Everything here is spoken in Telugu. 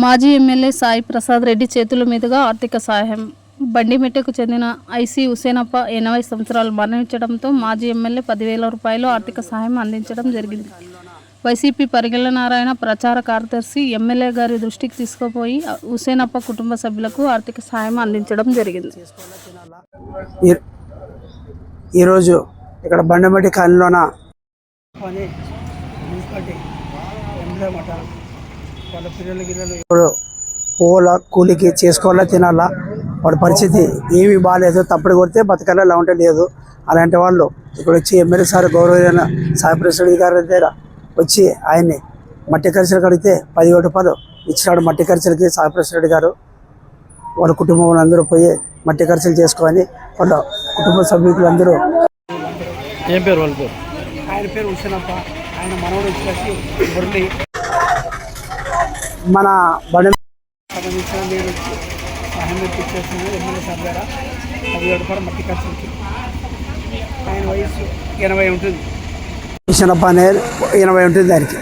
మాజీ ఎమ్మెల్యే సాయి ప్రసాద్ రెడ్డి చేతుల మీదుగా ఆర్థిక సహాయం. బండిమెట్టకు చెందిన ఐసీ హుసేనప్ప 80 సంవత్సరాలు మరణించడంతో మాజీ ఎమ్మెల్యే 10,000 రూపాయలు ఆర్థిక సహాయం అందించడం జరిగింది. వైసీపీ పరిగెల నారాయణ ప్రచార కార్యదర్శి ఎమ్మెల్యే గారి దృష్టికి తీసుకుపోయి హుసేనప్ప కుటుంబ సభ్యులకు ఆర్థిక సహాయం అందించడం జరిగింది. ఈరోజు ఇక్కడ బండిమెట్టి కాలనీలోన వాళ్ళ పిల్లలు ఇప్పుడు పోవాలా, కూలికి చేసుకోవాలా, తినాలా, వాడి పరిస్థితి ఏమీ బాగాలేదు. తప్పుడు కొడితే బతకాలా, ఉంటే లేదు. అలాంటి వాళ్ళు ఇక్కడ వచ్చి ఎమ్మెల్యే సార్ గౌరవైన సాయి ప్రసాద్ రెడ్డి గారి దగ్గర వచ్చి ఆయన్ని మట్టి ఖర్చులు కడిగితే 10,000 రూపాయలు ఇచ్చినాడు. మట్టి ఖర్చులకి సాయి ప్రసాద్ రెడ్డి గారు వాళ్ళ కుటుంబం అందరూ పోయి మట్టి ఖర్చులు చేసుకొని వాళ్ళ కుటుంబ సభ్యులందరూ. ఏం పేరు వాళ్ళ పేరు? ఆయన పేరు హుసేనప్ప. ఆయన మనవడు వచ్చేసి మురళి. మన బండి సంబంధించిన నేను సహాయం ఇచ్చేస్తున్నాను ఎమ్మెల్యే సార్ ద్వారా 10,000 రూపాయలు మట్టి ఖర్చులకి. ఆయన వయసు 80 ఉంటుంది. హుసేనప్ప అనేది 80 ఉంటుంది దానికి.